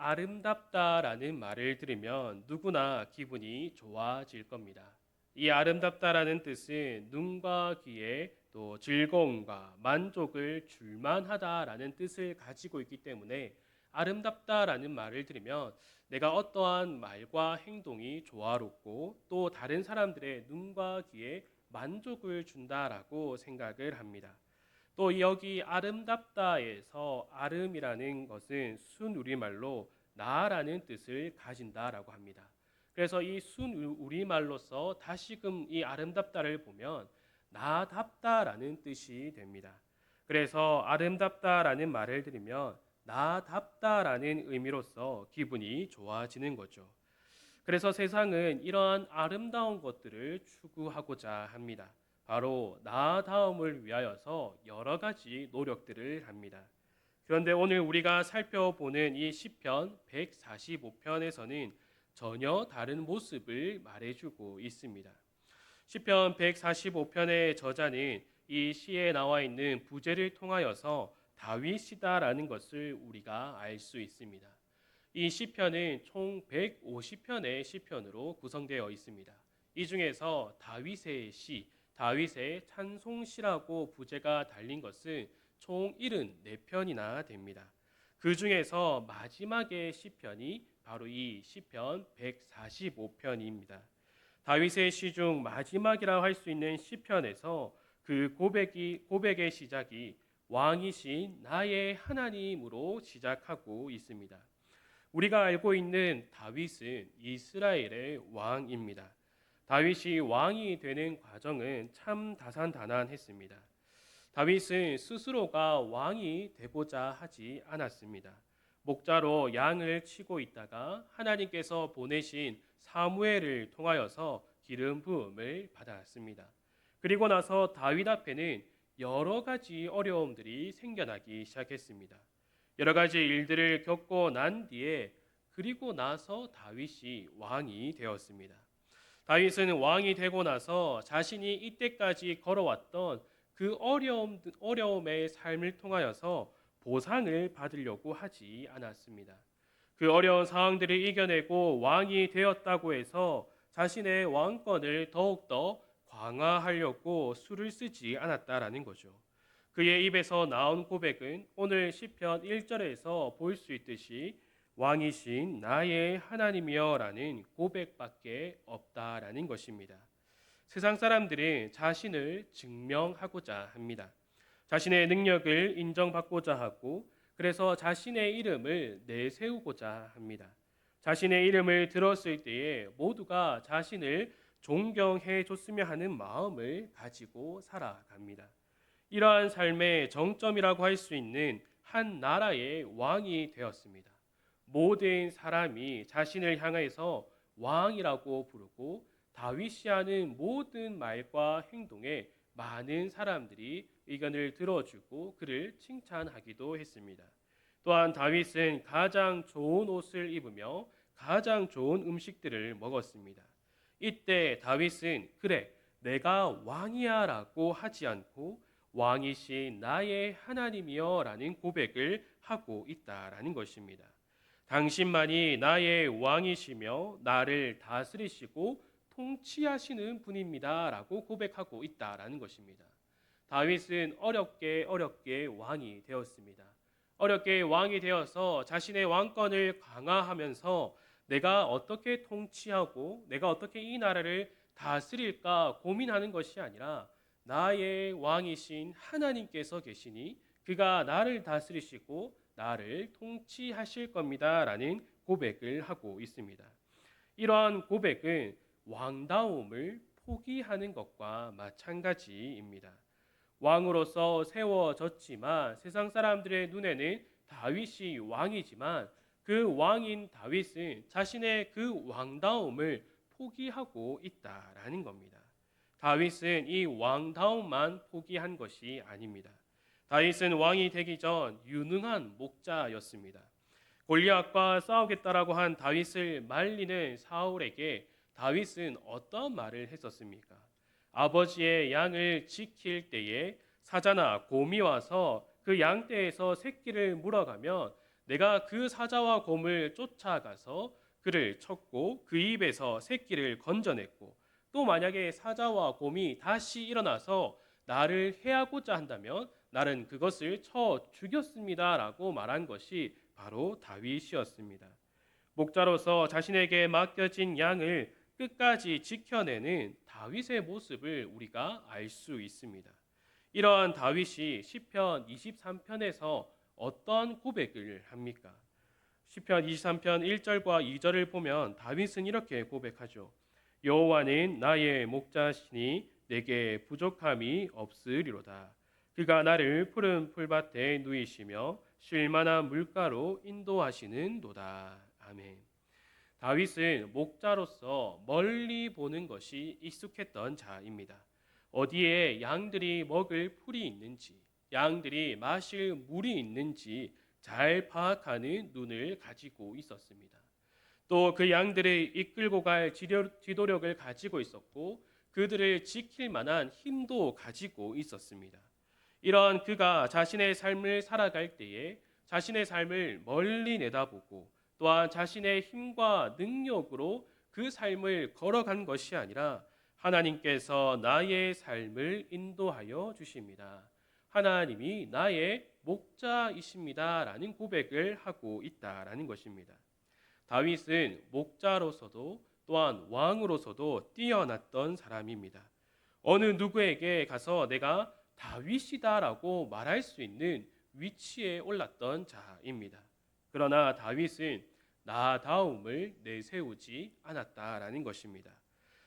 아름답다라는 말을 들으면 누구나 기분이 좋아질 겁니다. 이 아름답다라는 뜻은 눈과 귀에 또 즐거움과 만족을 줄만하다라는 뜻을 가지고 있기 때문에 아름답다라는 말을 들으면 내가 어떠한 말과 행동이 조화롭고 또 다른 사람들의 눈과 귀에 만족을 준다라고 생각을 합니다. 또 여기 아름답다에서 아름이라는 것은 순우리말로 나라는 뜻을 가진다라고 합니다. 그래서 이 순우리말로서 다시금 이 아름답다를 보면 나답다라는 뜻이 됩니다. 그래서 아름답다라는 말을 들으면 나답다라는 의미로서 기분이 좋아지는 거죠. 그래서 세상은 이러한 아름다운 것들을 추구하고자 합니다. 바로 나아다움을 위하여서 여러 가지 노력들을 합니다. 그런데 오늘 우리가 살펴보는 이 시편 145편에서는 전혀 다른 모습을 말해주고 있습니다. 시편 145편의 저자는 이 시에 나와 있는 부제를 통하여서 다윗이다라는 것을 우리가 알 수 있습니다. 이 시편은 총 150편의 시편으로 구성되어 있습니다. 이 중에서 다윗의 시, 다윗의 찬송시라고 부제가 달린 것은 총 74편이나 됩니다. 그 중에서 마지막의 시편이 바로 이 시편 145편입니다. 다윗의 시 중 마지막이라 할 수 있는 시편에서 그 고백의 시작이 왕이신 나의 하나님으로 시작하고 있습니다. 우리가 알고 있는 다윗은 이스라엘의 왕입니다. 다윗이 왕이 되는 과정은 참 다산다난했습니다. 다윗은 스스로가 왕이 되고자 하지 않았습니다. 목자로 양을 치고 있다가 하나님께서 보내신 사무엘을 통하여서 기름 부음을 받았습니다. 그리고 나서 다윗 앞에는 여러 가지 어려움들이 생겨나기 시작했습니다. 여러 가지 일들을 겪고 난 뒤에 그리고 나서 다윗이 왕이 되었습니다. 다윗은 왕이 되고 나서 자신이 이때까지 걸어왔던 그 어려움의 삶을 통하여서 보상을 받으려고 하지 않았습니다. 그 어려운 상황들을 이겨내고 왕이 되었다고 해서 자신의 왕권을 더욱더 강화하려고 수를 쓰지 않았다라는 거죠. 그의 입에서 나온 고백은 오늘 시편 1절에서 볼 수 있듯이 왕이신 나의 하나님이여라는 고백밖에 없다라는 것입니다. 세상 사람들은 자신을 증명하고자 합니다. 자신의 능력을 인정받고자 하고 그래서 자신의 이름을 내세우고자 합니다. 자신의 이름을 들었을 때에 모두가 자신을 존경해 줬으면 하는 마음을 가지고 살아갑니다. 이러한 삶의 정점이라고 할 수 있는 한 나라의 왕이 되었습니다. 모든 사람이 자신을 향해서 왕이라고 부르고 다윗이 하는 모든 말과 행동에 많은 사람들이 의견을 들어주고 그를 칭찬하기도 했습니다. 또한 다윗은 가장 좋은 옷을 입으며 가장 좋은 음식들을 먹었습니다. 이때 다윗은 그래 내가 왕이야 라고 하지 않고 왕이신 나의 하나님이여 라는 고백을 하고 있다라는 것입니다. 당신만이 나의 왕이시며 나를 다스리시고 통치하시는 분입니다 라고 고백하고 있다라는 것입니다. 다윗은 어렵게 왕이 되었습니다. 어렵게 왕이 되어서 자신의 왕권을 강화하면서 내가 어떻게 통치하고 내가 어떻게 이 나라를 다스릴까 고민하는 것이 아니라 나의 왕이신 하나님께서 계시니 그가 나를 다스리시고 나를 통치하실 겁니다 라는 고백을 하고 있습니다. 이러한 고백은 왕다움을 포기하는 것과 마찬가지입니다. 왕으로서 세워졌지만 세상 사람들의 눈에는 다윗이 왕이지만 그 왕인 다윗은 자신의 그 왕다움을 포기하고 있다라는 겁니다. 다윗은 이 왕다움만 포기한 것이 아닙니다. 다윗은 왕이 되기 전 유능한 목자였습니다. 골리앗과 싸우겠다라고 한 다윗을 말리는 사울에게 다윗은 어떤 말을 했었습니까? 아버지의 양을 지킬 때에 사자나 곰이 와서 그 양떼에서 새끼를 물어가면 내가 그 사자와 곰을 쫓아가서 그를 쳤고 그 입에서 새끼를 건져냈고 또 만약에 사자와 곰이 다시 일어나서 나를 해하고자 한다면 나는 그것을 쳐 죽였습니다라고 말한 것이 바로 다윗이었습니다. 목자로서 자신에게 맡겨진 양을 끝까지 지켜내는 다윗의 모습을 우리가 알 수 있습니다. 이러한 다윗이 시편 23편에서 어떤 고백을 합니까? 시편 23편 1절과 2절을 보면 다윗은 이렇게 고백하죠. 여호와는 나의 목자시니 내게 부족함이 없으리로다. 그가 나를 푸른 풀밭에 누이시며 쉴만한 물가로 인도하시는도다. 아멘. 다윗은 목자로서 멀리 보는 것이 익숙했던 자입니다. 어디에 양들이 먹을 풀이 있는지, 양들이 마실 물이 있는지 잘 파악하는 눈을 가지고 있었습니다. 또 그 양들을 이끌고 갈 지도력을 가지고 있었고 그들을 지킬 만한 힘도 가지고 있었습니다. 이러한 그가 자신의 삶을 살아갈 때에 자신의 삶을 멀리 내다보고 또한 자신의 힘과 능력으로 그 삶을 걸어간 것이 아니라 하나님께서 나의 삶을 인도하여 주십니다. 하나님이 나의 목자이십니다라는 고백을 하고 있다라는 것입니다. 다윗은 목자로서도 또한 왕으로서도 뛰어났던 사람입니다. 어느 누구에게 가서 내가 다윗이다라고 말할 수 있는 위치에 올랐던 자입니다. 그러나 다윗은 나다움을 내세우지 않았다라는 것입니다.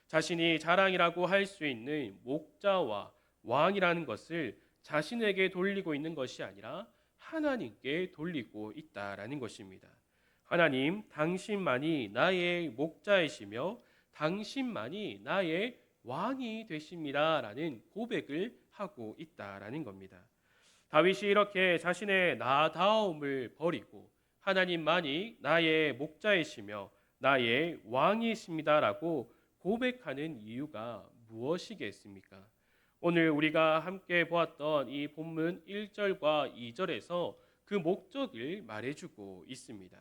자신이 자랑이라고 할 수 있는 목자와 왕이라는 것을 자신에게 돌리고 있는 것이 아니라 하나님께 돌리고 있다라는 것입니다. 하나님, 당신만이 나의 목자이시며 당신만이 나의 왕이 되십니다라는 고백을 하고 있다라는 겁니다. 다윗이 이렇게 자신의 나다움을 버리고 하나님만이 나의 목자이시며 나의 왕이십니다라고 고백하는 이유가 무엇이겠습니까? 오늘 우리가 함께 보았던 이 본문 1절과 2절에서 그 목적을 말해주고 있습니다.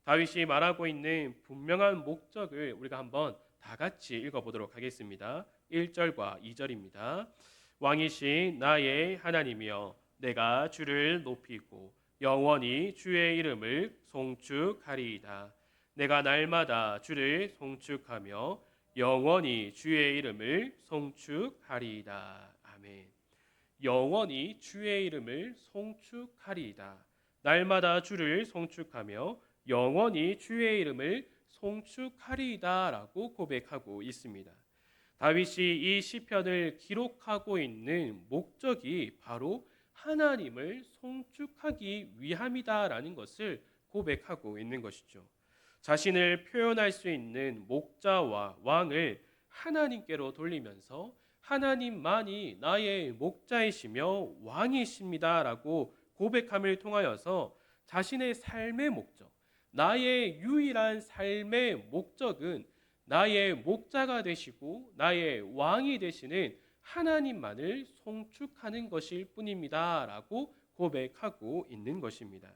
다윗이 말하고 있는 분명한 목적을 우리가 한번 다 같이 읽어보도록 하겠습니다. 1절과 2절입니다. 왕이신 나의 하나님이여 내가 주를 높이고 영원히 주의 이름을 송축하리이다. 내가 날마다 주를 송축하며 영원히 주의 이름을 송축하리이다. 아멘. 영원히 주의 이름을 송축하리이다. 날마다 주를 송축하며 영원히 주의 이름을 송축하리이다라고 고백하고 있습니다. 다윗이 이 시편을 기록하고 있는 목적이 바로 하나님을 송축하기 위함이다라는 것을 고백하고 있는 것이죠. 자신을 표현할 수 있는 목자와 왕을 하나님께로 돌리면서 하나님만이 나의 목자이시며 왕이십니다라고 고백함을 통하여서 자신의 삶의 목적, 나의 유일한 삶의 목적은 나의 목자가 되시고 나의 왕이 되시는 하나님만을 송축하는 것일 뿐입니다라고 고백하고 있는 것입니다.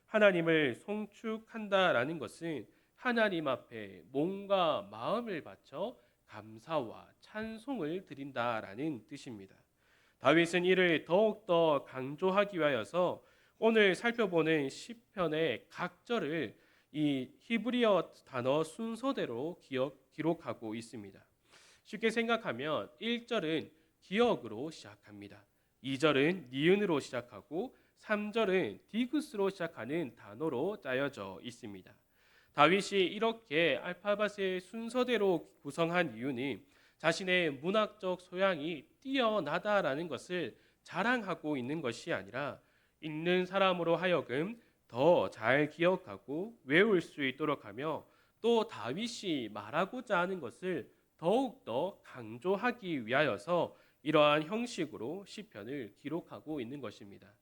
하나님을 송축한다라는 것은 하나님 앞에 몸과 마음을 바쳐 감사와 찬송을 드린다라는 뜻입니다. 다윗은 이를 더욱더 강조하기 위하여서 오늘 살펴보는 시편의 각 절을 이 히브리어 단어 순서대로 기록하고 있습니다. 쉽게 생각하면 1절은 기억으로 시작합니다. 2절은 니은으로 시작하고 3절은 디귿으로 시작하는 단어로 짜여져 있습니다. 다윗이 이렇게 알파벳의 순서대로 구성한 이유는 자신의 문학적 소양이 뛰어나다라는 것을 자랑하고 있는 것이 아니라 읽는 사람으로 하여금 더 잘 기억하고 외울 수 있도록 하며 또 다윗이 말하고자 하는 것을 더욱더 강조하기 위하여서 이러한 형식으로 시편을 기록하고 있는 것입니다.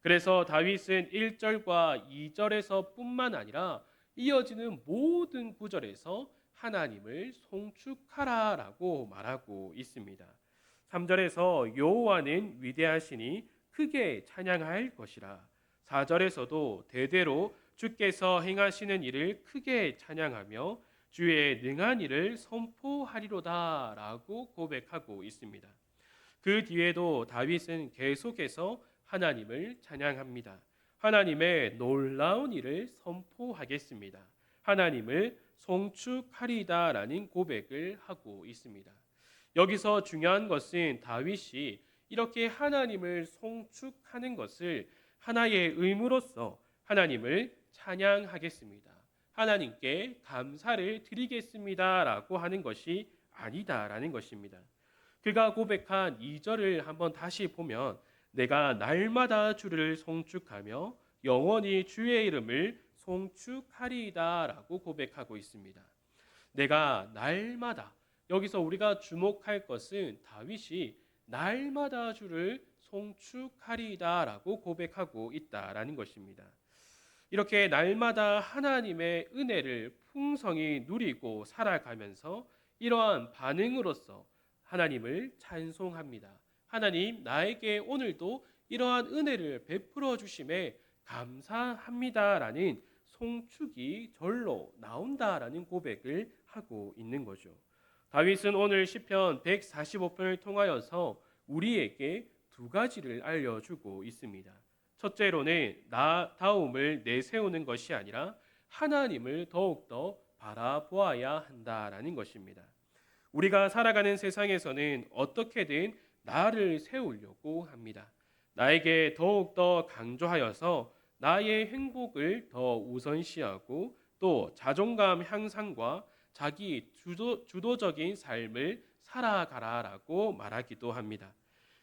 그래서 다윗은 1절과 2절에서 뿐만 아니라 이어지는 모든 구절에서 하나님을 송축하라라고 말하고 있습니다. 3절에서 여호와는 위대하시니 크게 찬양할 것이라. 4절에서도 대대로 주께서 행하시는 일을 크게 찬양하며 주의 능한 일을 선포하리로다라고 고백하고 있습니다. 그 뒤에도 다윗은 계속해서 하나님을 찬양합니다. 하나님의 놀라운 일을 선포하겠습니다. 하나님을 송축하리다라는 고백을 하고 있습니다. 여기서 중요한 것은 다윗이 이렇게 하나님을 송축하는 것을 하나의 의무로서 하나님을 찬양하겠습니다. 하나님께 감사를 드리겠습니다라고 하는 것이 아니다라는 것입니다. 그가 고백한 2절을 한번 다시 보면 내가 날마다 주를 송축하며 영원히 주의 이름을 송축하리이다라고 고백하고 있습니다. 내가 날마다, 여기서 우리가 주목할 것은 다윗이 날마다 주를 송축하리이다라고 고백하고 있다라는 것입니다. 이렇게 날마다 하나님의 은혜를 풍성히 누리고 살아가면서 이러한 반응으로서 하나님을 찬송합니다. 하나님, 나에게 오늘도 이러한 은혜를 베풀어 주심에 감사합니다라는 송축이 절로 나온다라는 고백을 하고 있는 거죠. 다윗은 오늘 시편 145편을 통하여서 우리에게 두 가지를 알려주고 있습니다. 첫째로는 나 다움을 내세우는 것이 아니라 하나님을 더욱더 바라보아야 한다라는 것입니다. 우리가 살아가는 세상에서는 어떻게든 나를 세우려고 합니다. 나에게 더욱더 강조하여서 나의 행복을 더 우선시하고 또 자존감 향상과 자기 주도적인 삶을 살아가라라고 말하기도 합니다.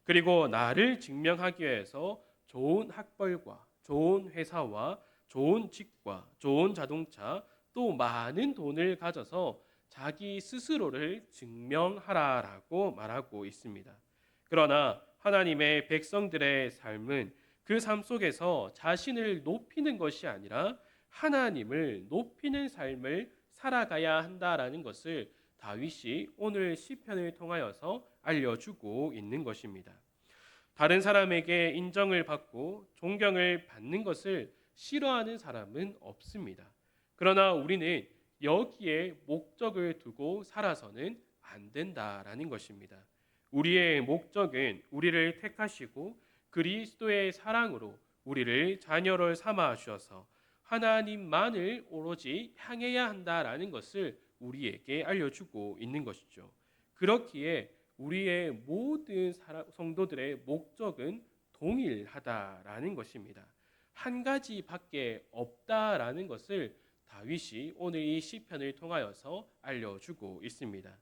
그리고 나를 증명하기 위해서 좋은 학벌과 좋은 회사와 좋은 집과 좋은 자동차 또 많은 돈을 가져서 자기 스스로를 증명하라라고 말하고 있습니다. 그러나 하나님의 백성들의 삶은 그 삶 속에서 자신을 높이는 것이 아니라 하나님을 높이는 삶을 살아가야 한다라는 것을 다윗이 오늘 시편을 통하여서 알려주고 있는 것입니다. 다른 사람에게 인정을 받고 존경을 받는 것을 싫어하는 사람은 없습니다. 그러나 우리는 여기에 목적을 두고 살아서는 안 된다라는 것입니다. 우리의 목적은 우리를 택하시고 그리스도의 사랑으로 우리를 자녀를 삼아 주셔서 하나님만을 오로지 향해야 한다라는 것을 우리에게 알려주고 있는 것이죠. 그렇기에 우리의 모든 성도들의 목적은 동일하다라는 것입니다. 한 가지밖에 없다라는 것을 다윗이 오늘 이 시편을 통하여서 알려주고 있습니다.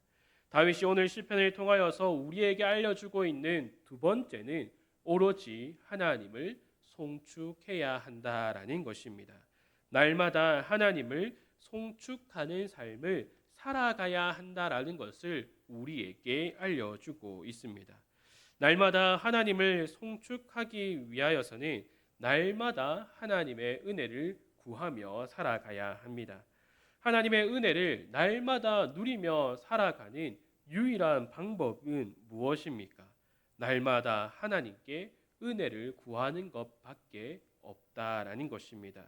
다윗이 오늘 시편을 통하여서 우리에게 알려주고 있는 두 번째는 오로지 하나님을 송축해야 한다라는 것입니다. 날마다 하나님을 송축하는 삶을 살아가야 한다라는 것을 우리에게 알려주고 있습니다. 날마다 하나님을 송축하기 위하여서는 날마다 하나님의 은혜를 구하며 살아가야 합니다. 하나님의 은혜를 날마다 누리며 살아가는 유일한 방법은 무엇입니까? 날마다 하나님께 은혜를 구하는 것밖에 없다라는 것입니다.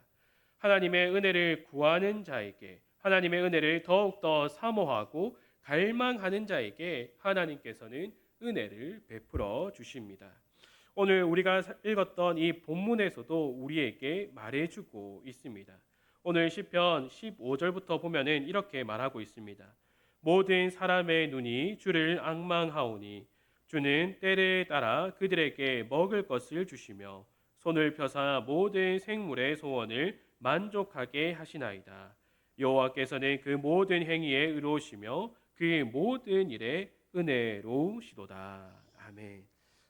하나님의 은혜를 구하는 자에게, 하나님의 은혜를 더욱더 사모하고 갈망하는 자에게 하나님께서는 은혜를 베풀어 주십니다. 오늘 우리가 읽었던 이 본문에서도 우리에게 말해주고 있습니다. 오늘 시편 15절부터 보면은 이렇게 말하고 있습니다. 모든 사람의 눈이 주를 앙망하오니 주는 때를 따라 그들에게 먹을 것을 주시며 손을 펴사 모든 생물의 소원을 만족하게 하시나이다. 여호와께서는 그 모든 행위에 의로우시며 그 모든 일에 은혜로우시도다. 아멘.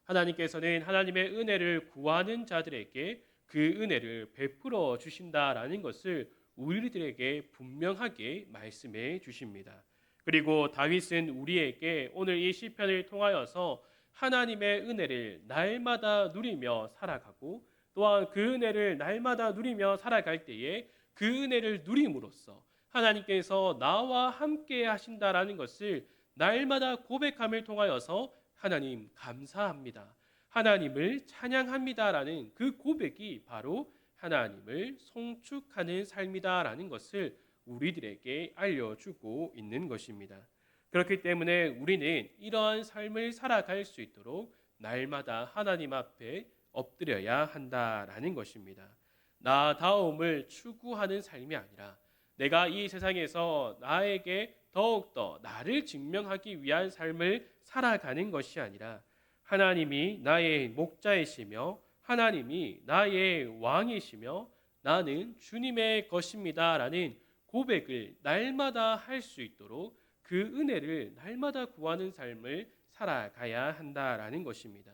하나님께서는 하나님의 은혜를 구하는 자들에게 그 은혜를 베풀어 주신다라는 것을 우리들에게 분명하게 말씀해 주십니다. 그리고 다윗은 우리에게 오늘 이 시편을 통하여서 하나님의 은혜를 날마다 누리며 살아가고 또한 그 은혜를 날마다 누리며 살아갈 때에 그 은혜를 누림으로써 하나님께서 나와 함께 하신다라는 것을 날마다 고백함을 통하여서 하나님 감사합니다. 하나님을 찬양합니다라는 그 고백이 바로 하나님을 송축하는 삶이다라는 것을 우리들에게 알려주고 있는 것입니다. 그렇기 때문에 우리는 이러한 삶을 살아갈 수 있도록 날마다 하나님 앞에 엎드려야 한다라는 것입니다. 나다움을 추구하는 삶이 아니라 내가 이 세상에서 나에게 더욱더 나를 증명하기 위한 삶을 살아가는 것이 아니라 하나님이 나의 목자이시며 하나님이 나의 왕이시며 나는 주님의 것입니다라는 고백을 날마다 할 수 있도록 그 은혜를 날마다 구하는 삶을 살아가야 한다라는 것입니다.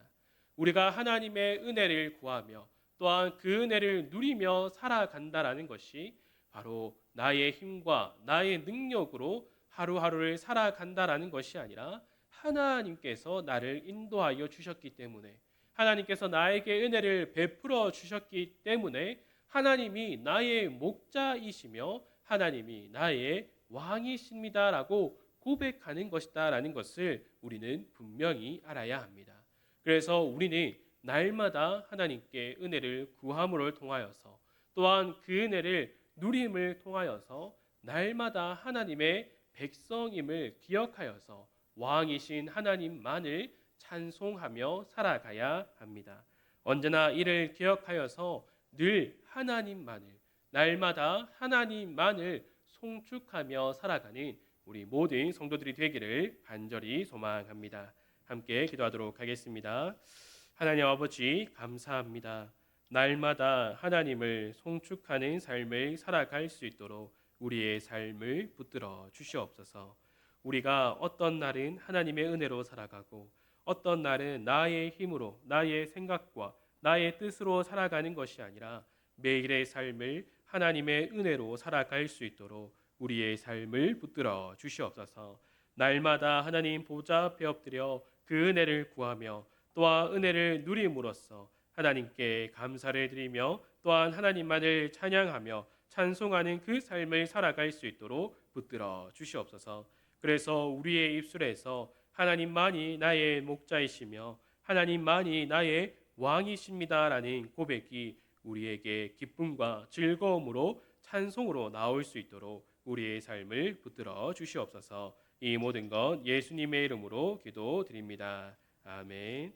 우리가 하나님의 은혜를 구하며 또한 그 은혜를 누리며 살아간다라는 것이 바로 나의 힘과 나의 능력으로 하루하루를 살아간다라는 것이 아니라 하나님께서 나를 인도하여 주셨기 때문에 하나님께서 나에게 은혜를 베풀어 주셨기 때문에 하나님이 나의 목자이시며 하나님이 나의 왕이십니다라고 고백하는 것이다라는 것을 우리는 분명히 알아야 합니다. 그래서 우리는 날마다 하나님께 은혜를 구함을 통하여서 또한 그 은혜를 누림을 통하여서 날마다 하나님의 백성임을 기억하여서 왕이신 하나님만을 찬송하며 살아가야 합니다. 언제나 이를 기억하여서 늘 하나님만을 날마다 하나님만을 송축하며 살아가는 우리 모든 성도들이 되기를 간절히 소망합니다. 함께 기도하도록 하겠습니다. 하나님 아버지 감사합니다. 날마다 하나님을 송축하는 삶을 살아갈 수 있도록 우리의 삶을 붙들어 주시옵소서. 우리가 어떤 날은 하나님의 은혜로 살아가고 어떤 날은 나의 힘으로 나의 생각과 나의 뜻으로 살아가는 것이 아니라 매일의 삶을 하나님의 은혜로 살아갈 수 있도록 우리의 삶을 붙들어 주시옵소서. 날마다 하나님 보좌 앞에 엎드려 그 은혜를 구하며 또한 은혜를 누림으로써 하나님께 감사를 드리며 또한 하나님만을 찬양하며 찬송하는 그 삶을 살아갈 수 있도록 붙들어 주시옵소서. 그래서 우리의 입술에서 하나님만이 나의 목자이시며 하나님만이 나의 왕이십니다라는 고백이 우리에게 기쁨과 즐거움으로 찬송으로 나올 수 있도록 우리의 삶을 붙들어 주시옵소서. 이 모든 것 예수님의 이름으로 기도드립니다. 아멘.